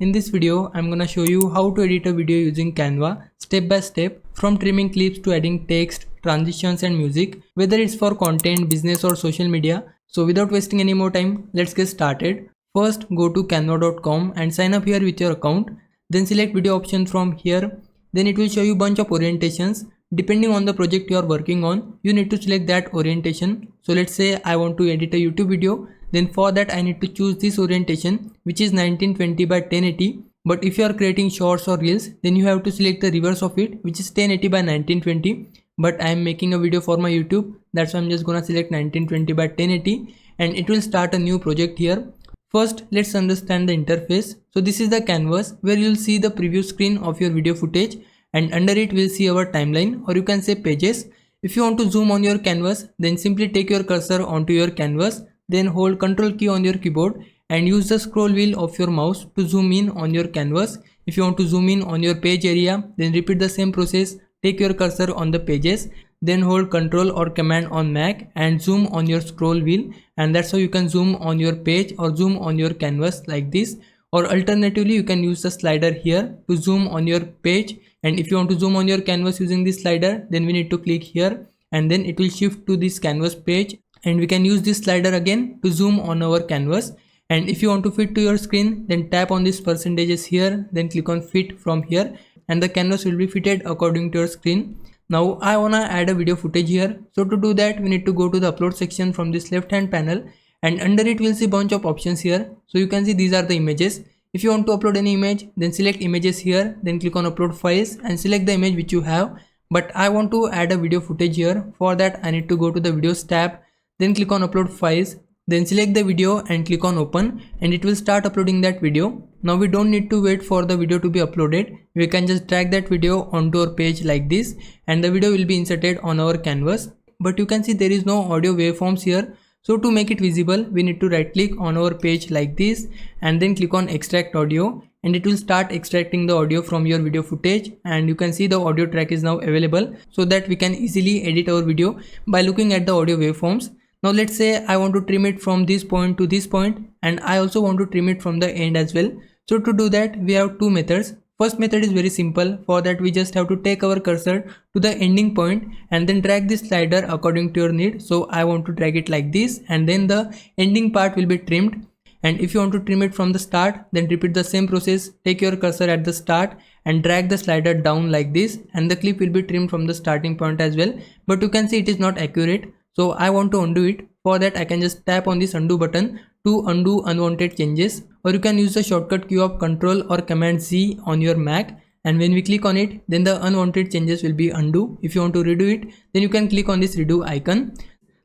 In this video, I'm gonna show you how to edit a video using Canva step by step, from trimming clips to adding text, transitions and music, whether it's for content, business or social media. So without wasting any more time, let's get started. First, go to canva.com and sign up here with your account. Then select video option from here. Then it will show you bunch of orientations. Depending on the project you are working on, you need to select that orientation. So let's say I want to edit a YouTube video. Then for that I need to choose this orientation, which is 1920 by 1080. But if you are creating shorts or reels, then you have to select the reverse of it, which is 1080 by 1920. But I am making a video for my YouTube, that's why I'm just gonna select 1920 by 1080 and it will start a new project here. First, let's understand the interface. So this is the canvas where you'll see the preview screen of your video footage, and under it we'll see our timeline, or you can say pages. If you want to zoom on your canvas, then simply take your cursor onto your canvas, then hold Ctrl key on your keyboard and use the scroll wheel of your mouse to zoom in on your canvas. If you want to zoom in on your page area, then repeat the same process. Take your cursor on the pages, then hold Ctrl or Command on Mac and zoom on your scroll wheel, and that's how you can zoom on your page or zoom on your canvas like this. Or alternatively, you can use the slider here to zoom on your page, and if you want to zoom on your canvas using this slider, then we need to click here and then it will shift to this canvas page, and we can use this slider again to zoom on our canvas. And if you want to fit to your screen, then tap on this percentages here, then click on fit from here, and the canvas will be fitted according to your screen. Now I wanna add a video footage here, so to do that we need to go to the upload section from this left hand panel, and under it we'll see bunch of options here. So you can see these are the images. If you want to upload any image, then select images here, then click on upload files and select the image which you have. But I want to add a video footage here. For that I need to go to the videos tab, then click on upload files, then select the video and click on open, and it will start uploading that video. Now we don't need to wait for the video to be uploaded. We can just drag that video onto our page like this, and the video will be inserted on our canvas. But you can see there is no audio waveforms here. So to make it visible, we need to right click on our page like this and then click on extract audio, and it will start extracting the audio from your video footage. And you can see the audio track is now available, so that we can easily edit our video by looking at the audio waveforms. Now let's say I want to trim it from this point to this point, and I also want to trim it from the end as well. So to do that we have two methods. First method is very simple. For that we just have to take our cursor to the ending point and then drag this slider according to your need. So I want to drag it like this, and then the ending part will be trimmed. And if you want to trim it from the start, then repeat the same process. Take your cursor at the start and drag the slider down like this, and the clip will be trimmed from the starting point as well. But you can see it is not accurate, so I want to undo it. For that I can just tap on this undo button to undo unwanted changes, or you can use the shortcut key of Ctrl or Command Z on your Mac, and when we click on it, then the unwanted changes will be undo. If you want to redo it, then you can click on this redo icon.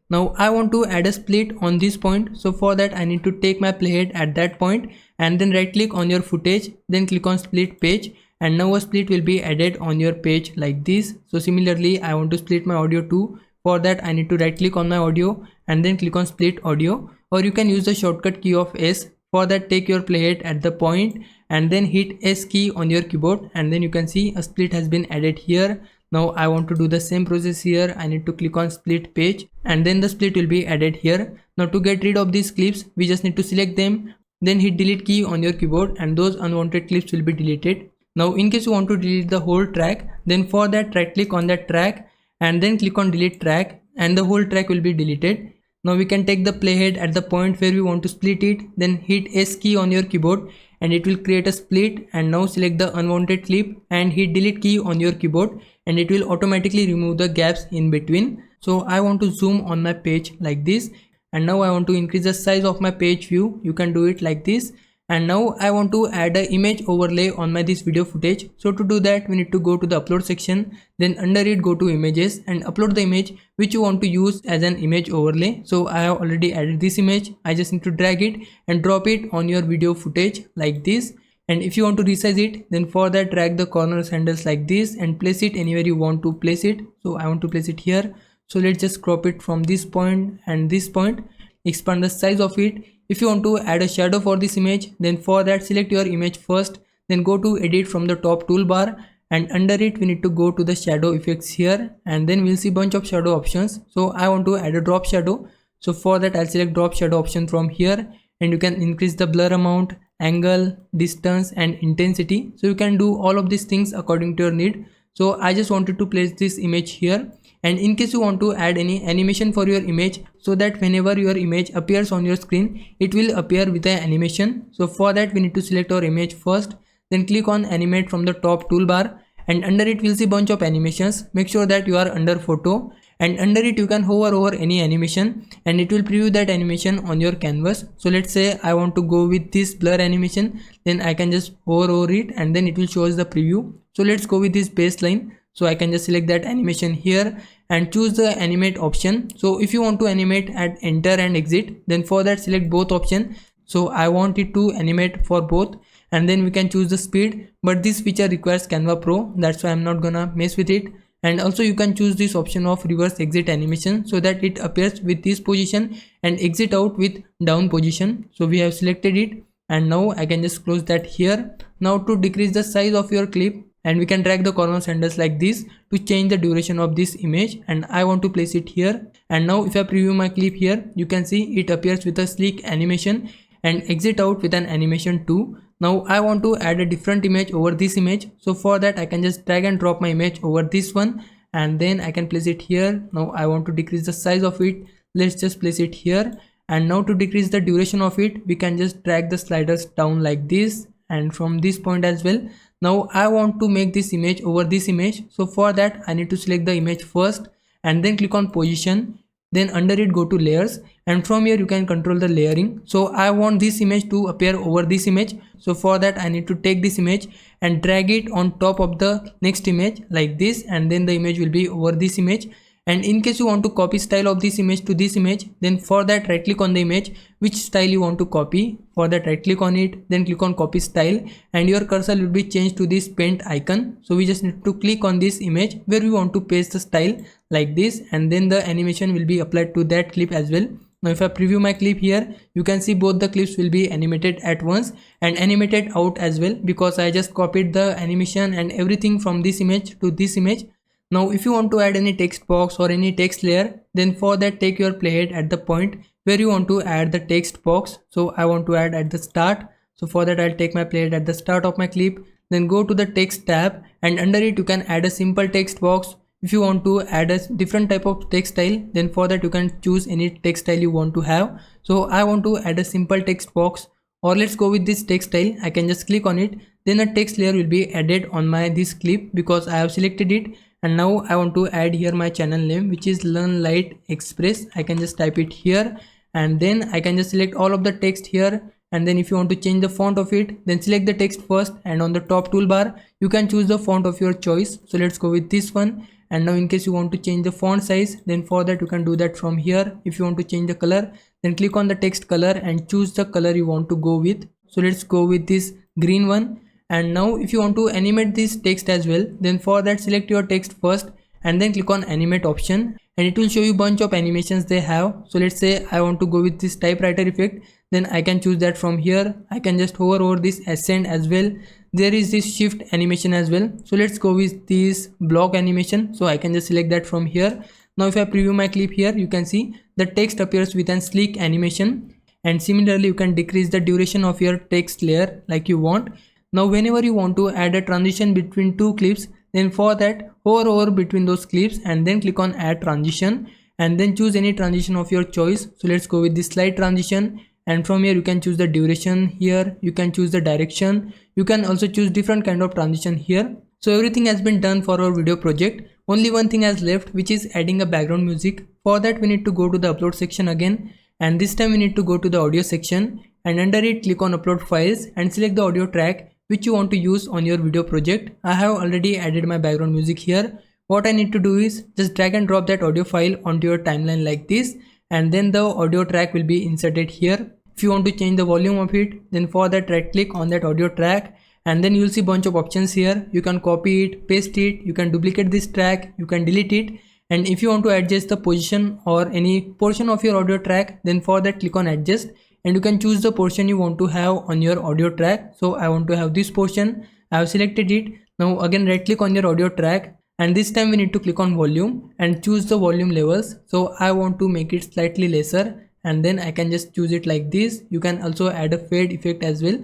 Now I want to add a split on this point, so for that I need to take my playhead at that point and then right click on your footage, then click on split page, and now a split will be added on your page like this. So similarly I want to split my audio too. For that I need to right click on my audio and then click on split audio, or you can use the shortcut key of S. For that take your playhead at the point and then hit S key on your keyboard, and then you can see a split has been added here. Now I want to do the same process here. I need to click on split page and then the split will be added here. Now to get rid of these clips, we just need to select them, then hit delete key on your keyboard, and those unwanted clips will be deleted. Now in case you want to delete the whole track, then for that right click on that track and then click on delete track, and the whole track will be deleted. Now we can take the playhead at the point where we want to split it, then hit S key on your keyboard and it will create a split, and now select the unwanted clip and hit delete key on your keyboard, and it will automatically remove the gaps in between. So I want to zoom on my page like this, and now I want to increase the size of my page view. You can do it like this. And now I want to add an image overlay on my this video footage. So to do that we need to go to the upload section, then under it go to images and upload the image which you want to use as an image overlay. So I have already added this image. I just need to drag it and drop it on your video footage like this. And if you want to resize it, then for that drag the corners handles like this and place it anywhere you want to place it. So I want to place it here. So let's just crop it from this point and this point, expand the size of it. If you want to add a shadow for this image, then for that select your image first, then go to edit from the top toolbar, and under it we need to go to the shadow effects here, and then we'll see bunch of shadow options. So I want to add a drop shadow. So for that I'll select drop shadow option from here, and you can increase the blur amount angle, distance and intensity. So you can do all of these things according to your need. So I just wanted to place this image here, and in case you want to add any animation for your image, so that whenever your image appears on your screen, it will appear with an animation. So for that we need to select our image first, then click on animate from the top toolbar, and under it we'll see bunch of animations. Make sure that you are under photo, and under it you can hover over any animation and it will preview that animation on your canvas. So let's say I want to go with this blur animation, then I can just hover over it and then it will show us the preview. So let's go with this baseline. So I can just select that animation here and choose the animate option. So if you want to animate at enter and exit, then for that select both option. So I want it to animate for both, and then we can choose the speed, but this feature requires Canva Pro, that's why I'm not gonna mess with it. And also you can choose this option of reverse exit animation, so that it appears with this position and exit out with down position. So we have selected it, and now I can just close that here. Now to decrease the size of your clip, and we can drag the corner handles like this to change the duration of this image, and I want to place it here. And now if I preview my clip here, you can see it appears with a sleek animation and exit out with an animation too. Now I want to add a different image over this image, so for that I can just drag and drop my image over this one, and then I can place it here. Now I want to decrease the size of it, let's just place it here. And now to decrease the duration of it, we can just drag the sliders down like this, and from this point as well. Now I want to make this image over this image, so for that I need to select the image first and then click on position, then under it go to layers, and from here you can control the layering. So I want this image to appear over this image, so for that I need to take this image and drag it on top of the next image like this, and then the image will be over this image. And in case you want to copy style of this image to this image, then for that right click on the image which style you want to copy. For that right click on it, then click on copy style, and your cursor will be changed to this paint icon. So we just need to click on this image where we want to paste the style like this, and then the animation will be applied to that clip as well. Now if I preview my clip here, you can see both the clips will be animated at once and animated out as well, because I just copied the animation and everything from this image to this image. Now if you want to add any text box or any text layer, then for that take your playhead at the point where you want to add the text box. So I want to add at the start, so for that I'll take my playhead at the start of my clip, then go to the text tab, and under it you can add a simple text box. If you want to add a different type of text style, then for that you can choose any text style you want to have. So I want to add a simple text box, or let's go with this text style. I can just click on it, then a text layer will be added on my this clip because I have selected it. And now I want to add here my channel name, which is LearnLite Express. I can just type it here, and then I can just select all of the text here. And then if you want to change the font of it, then select the text first, and on the top toolbar you can choose the font of your choice. So let's go with this one. And now in case you want to change the font size, then for that you can do that from here. If you want to change the color, then click on the text color and choose the color you want to go with. So let's go with this green one. And now if you want to animate this text as well, then for that select your text first and then click on animate option, and it will show you bunch of animations they have. So let's say I want to go with this typewriter effect, then I can choose that from here. I can just hover over this ascend as well. There is this shift animation as well, so let's go with this block animation. So I can just select that from here. Now if I preview my clip here, you can see the text appears with an sleek animation, and similarly you can decrease the duration of your text layer like you want. Now whenever you want to add a transition between two clips, then for that hover over between those clips and then click on add transition, and then choose any transition of your choice. So let's go with this slide transition, and from here you can choose the duration here, you can choose the direction, you can also choose different kind of transition here. So everything has been done for our video project. Only one thing has left, which is adding a background music. For that we need to go to the upload section again, and this time we need to go to the audio section, and under it click on upload files and select the audio track which you want to use on your video project. I have already added my background music here. What I need to do is just drag and drop that audio file onto your timeline like this, and then the audio track will be inserted here. If you want to change the volume of it, then for that right click on that audio track, and then you'll see bunch of options here. You can copy it, paste it, you can duplicate this track, you can delete it. And if you want to adjust the position or any portion of your audio track, then for that click on adjust, and you can choose the portion you want to have on your audio track. So I want to have this portion, I have selected it. Now again right click on your audio track, and this time we need to click on volume and choose the volume levels. So I want to make it slightly lesser, and then I can just choose it like this. You can also add a fade effect as well.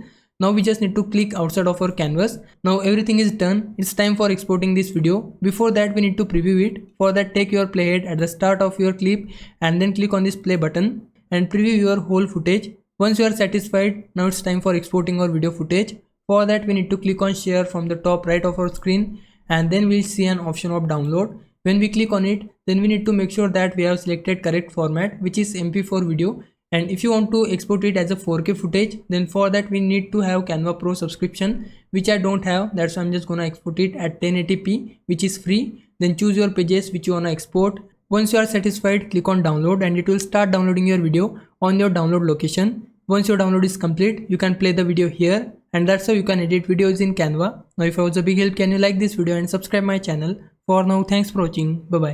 Now we just need to click outside of our canvas. Now everything is done. It's time for exporting this video. Before that we need to preview it. For that, take your playhead at the start of your clip and then click on this play button and preview your whole footage. Once you are satisfied, now it's time for exporting our video footage. For that we need to click on share from the top right of our screen and then we'll see an option of download. When we click on it, then we need to make sure that we have selected correct format, which is MP4 video. And if you want to export it as a 4K footage, then for that we need to have Canva Pro subscription, which I don't have. That's why I'm just gonna export it at 1080p, which is free. Then choose your pages which you wanna export. Once you are satisfied, click on download and it will start downloading your video on your download location. Once your download is complete, you can play the video here, and that's how you can edit videos in Canva. Now if I was a big help, can you like this video and subscribe my channel. For now, thanks for watching. Bye bye.